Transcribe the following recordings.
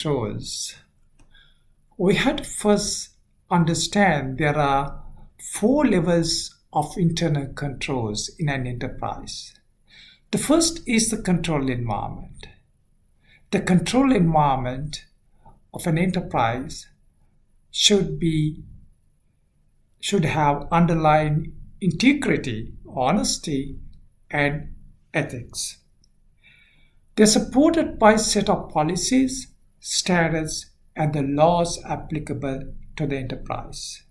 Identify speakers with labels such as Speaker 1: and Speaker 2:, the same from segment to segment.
Speaker 1: controls. We had to first understand there are four levels of internal controls in an enterprise. The first is the control environment. The control environment of an enterprise should have underlying integrity, honesty, and ethics. They're supported by a set of policies, standards, and the laws applicable to the enterprise.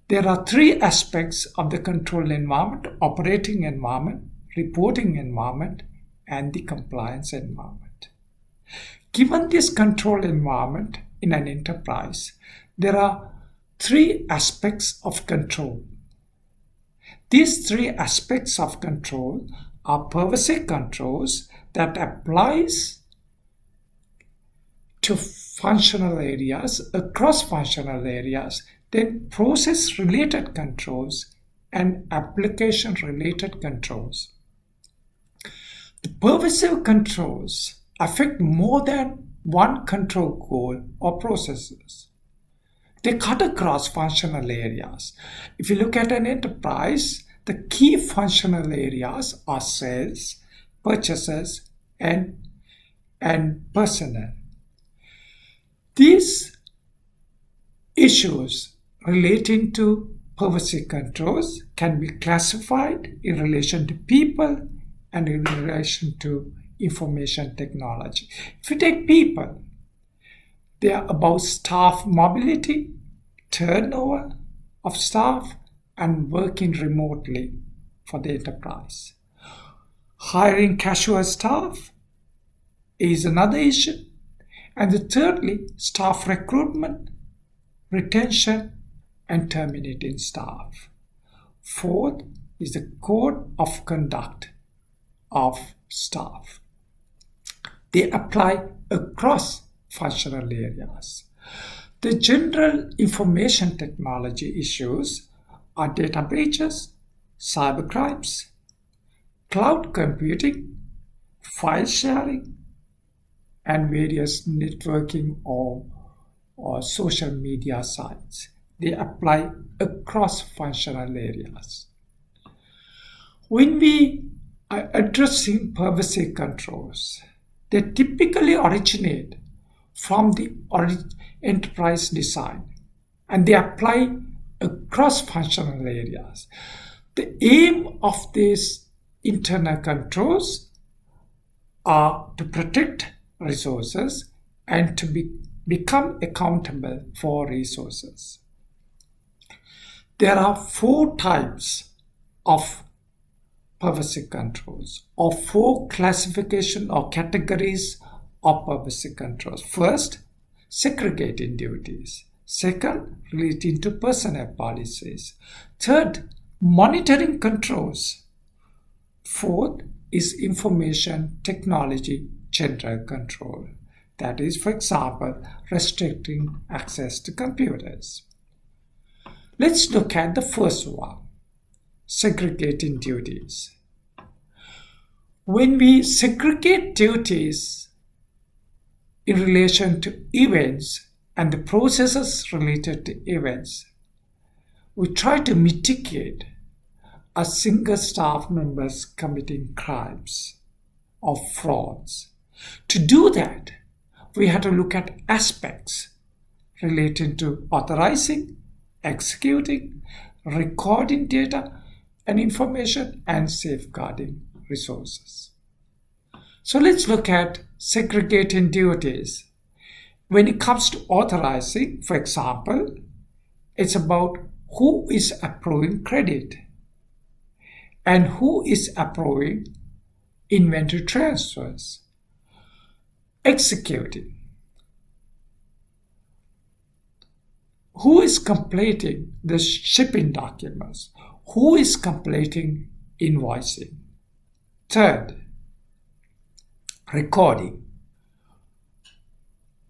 Speaker 1: There are three aspects of the control environment: operating environment, reporting environment, and the compliance environment. Given this control environment in an enterprise, there are three aspects of control. These three aspects of control are pervasive controls that applies to functional areas, across functional areas, then process-related controls and application-related controls. The pervasive controls affect more than one control goal or processes. They cut across functional areas. If you look at an enterprise, the key functional areas are sales, purchases, and personnel. These issues relating to pervasive controls can be classified in relation to people and in relation to information technology. If you take people, they are about staff mobility, turnover of staff, and working remotely for the enterprise. Hiring casual staff is another issue. And thirdly, staff recruitment, retention, and terminating staff. Fourth is the code of conduct of staff. They apply across functional areas. The general information technology issues are data breaches, cybercrimes, cloud computing, file sharing, and various networking or social media sites. They apply across functional areas. When we are addressing pervasive controls, they typically originate from the enterprise design and they apply across functional areas. The aim of these internal controls are to protect resources and to become accountable for resources. There are four types of pervasive controls, or four classification or categories of pervasive controls. First, segregating duties. Second, relating to personnel policies. Third, monitoring controls. Fourth is information technology general control. That is, for example, restricting access to computers. Let's look at the first one, segregating duties. When we segregate duties in relation to events and the processes related to events, we try to mitigate a single staff members committing crimes or frauds. To do that, we had to look at aspects relating to authorizing, executing, recording data and information, and safeguarding resources. So let's look at segregating duties. When it comes to authorizing, for example, it's about who is approving credit and who is approving inventory transfers. Executing, who is completing the shipping documents, who is completing invoicing. Third, recording.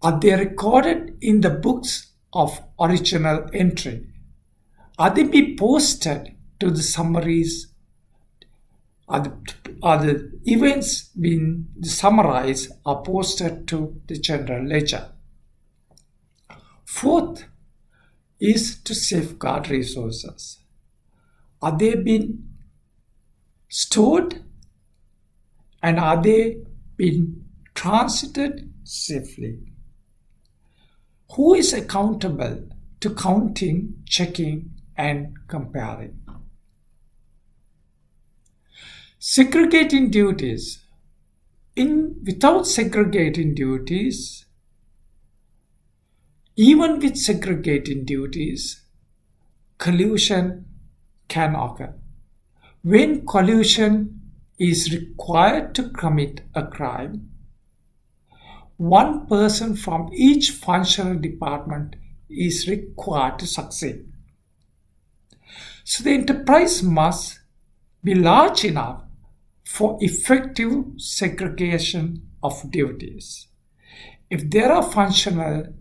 Speaker 1: Are they recorded in the books of original entry? Are they be posted to the summaries are the events being summarized are posted to the general ledger. Fourth is to safeguard resources. Are they being stored and are they being transited safely? Who is accountable to counting, checking, and comparing? Segregating duties. Without segregating duties, even with segregating duties, collusion can occur. When collusion is required to commit a crime, one person from each functional department is required to succeed. So the enterprise must be large enough for effective segregation of duties. If there are functional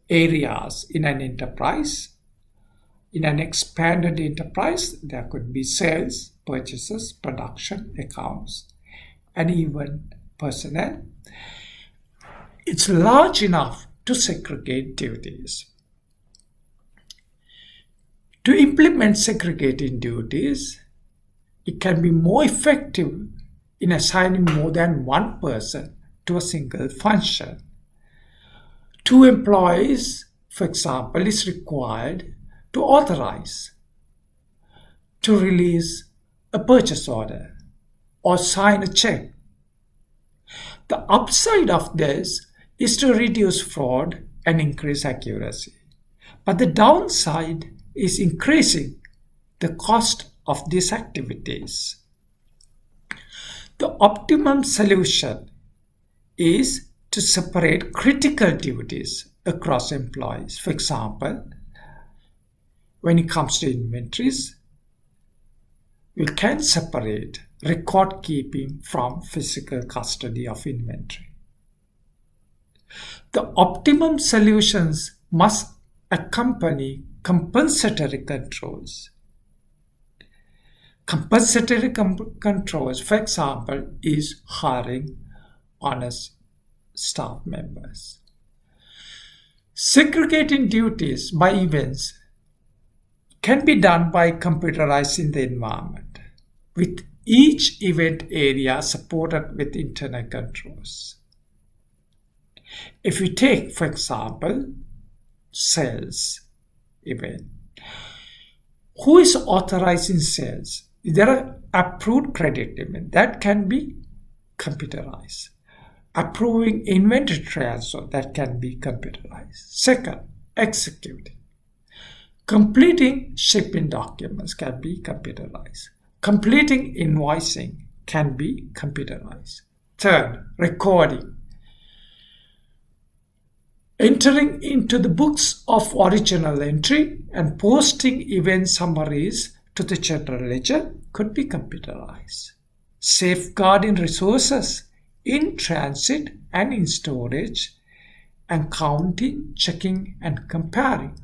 Speaker 1: areas in an enterprise, in an expanded enterprise, there could be sales, purchases, production, accounts, and even personnel. It's large enough to segregate duties. To implement segregating duties, it can be more effective in assigning more than one person to a single function. 2 employees, for example, is required to authorize, to release a purchase order, or sign a check. The upside of this is to reduce fraud and increase accuracy. But the downside is increasing the cost of these activities. The optimum solution is to separate critical duties across employees. For example, when it comes to inventories, we can separate record keeping from physical custody of inventory. The optimum solutions must accompany compensatory controls. Compensatory controls, for example, is hiring honest staff members. Segregating duties by events can be done by computerizing the environment, with each event area supported with internal controls. If we take, for example, sales event, who is authorizing sales? There are approved credit limit that can be computerized. Approving inventory transfer that can be computerized. Second, executing. Completing shipping documents can be computerized. Completing invoicing can be computerized. Third, recording. Entering into the books of original entry and posting event summaries to the general ledger could be computerized. Safeguarding resources in transit and in storage, and counting, checking, and comparing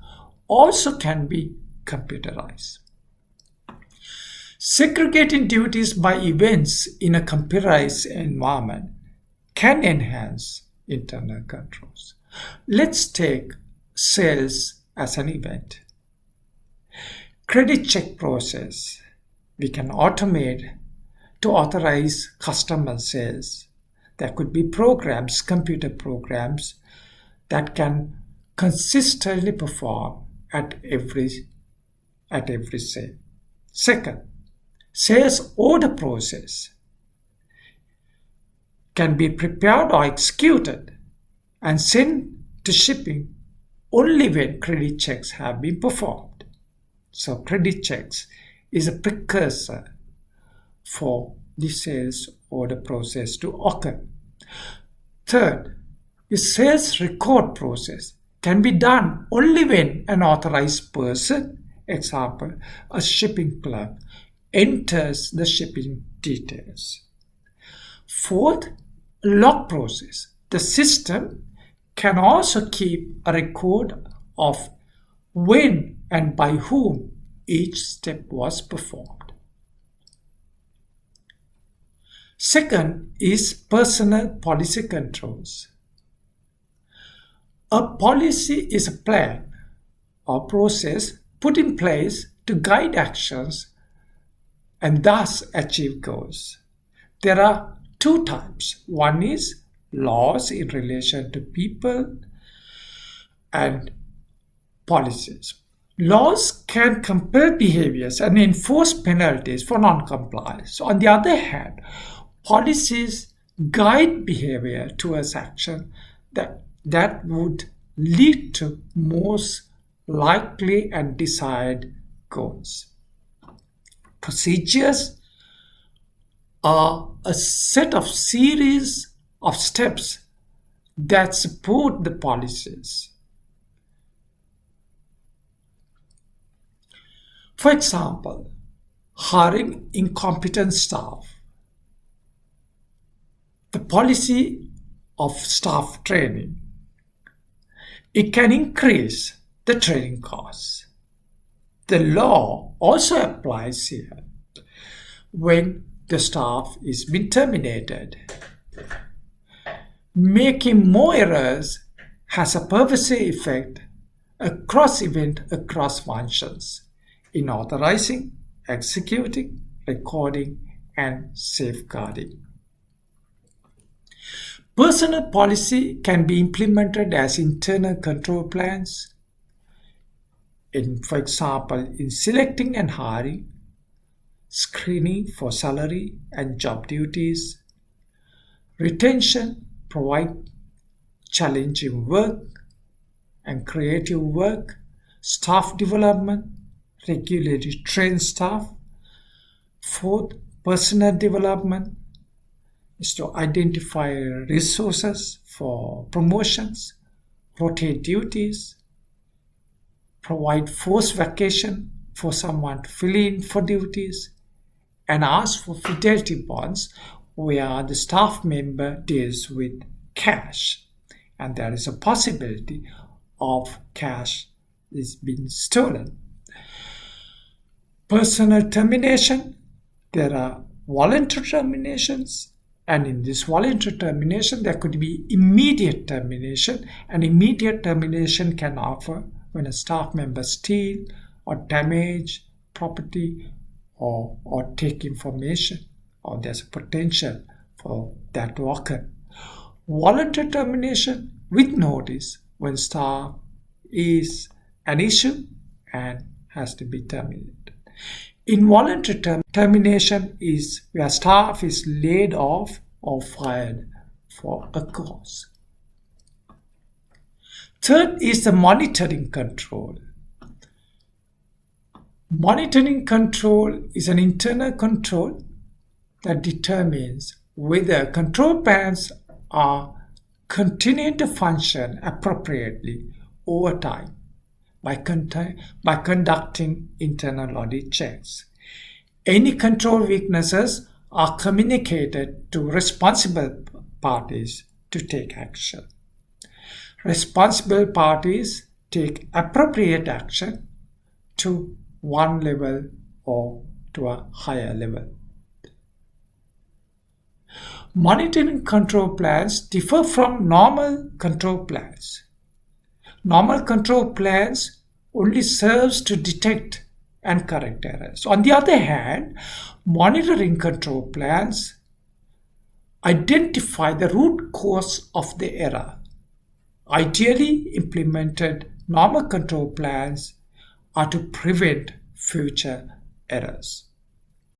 Speaker 1: also can be computerized. Segregating duties by events in a computerized environment can enhance internal controls. Let's take sales as an event. Credit check process we can automate to authorize customer sales. There could be programs, computer programs, that can consistently perform at every sale. Second, sales order process can be prepared or executed and sent to shipping only when credit checks have been performed. So credit checks is a precursor for the sales order process to occur. Third, the sales record process can be done only when an authorized person, example, a shipping clerk, enters the shipping details. Fourth, log process. The system can also keep a record of when and by whom each step was performed. Second is personal policy controls. A policy is a plan or process put in place to guide actions and thus achieve goals. There are two types. One is laws in relation to people and policies. Laws can compel behaviors and enforce penalties for non-compliance. On the other hand, policies guide behavior towards action that would lead to most likely and desired goals. Procedures are a set of series of steps that support the policies. For example, hiring incompetent staff. The policy of staff training. It can increase the training costs. The law also applies here when the staff is being terminated. Making more errors has a pervasive effect across functions in authorizing, executing, recording, and safeguarding. Personal policy can be implemented as internal control plans, for example, in selecting and hiring, screening for salary and job duties, retention, provide challenging work and creative work, staff development, regularly train staff. Fourth, personal development is to identify resources for promotions, rotate duties, provide forced vacation for someone to fill in for duties, and ask for fidelity bonds where the staff member deals with cash and there is a possibility of cash is being stolen. Personal termination, there are voluntary terminations, and in this voluntary termination there could be immediate termination, and immediate termination can occur when a staff member steals or damage property or take information, or there's a potential for that to occur. Voluntary termination with notice when staff is an issue and has to be terminated. Involuntary termination is where staff is laid off or fired for a cause. Third is the monitoring control. Monitoring control is an internal control that determines whether control plans are continuing to function appropriately over time by conducting internal audit checks. Any control weaknesses are communicated to responsible parties to take action. Responsible parties take appropriate action to one level or to a higher level. Monitoring control plans differ from normal control plans. Normal control plans only serves to detect and correct errors. On the other hand, monitoring control plans identify the root cause of the error. Ideally implemented normal control plans are to prevent future errors.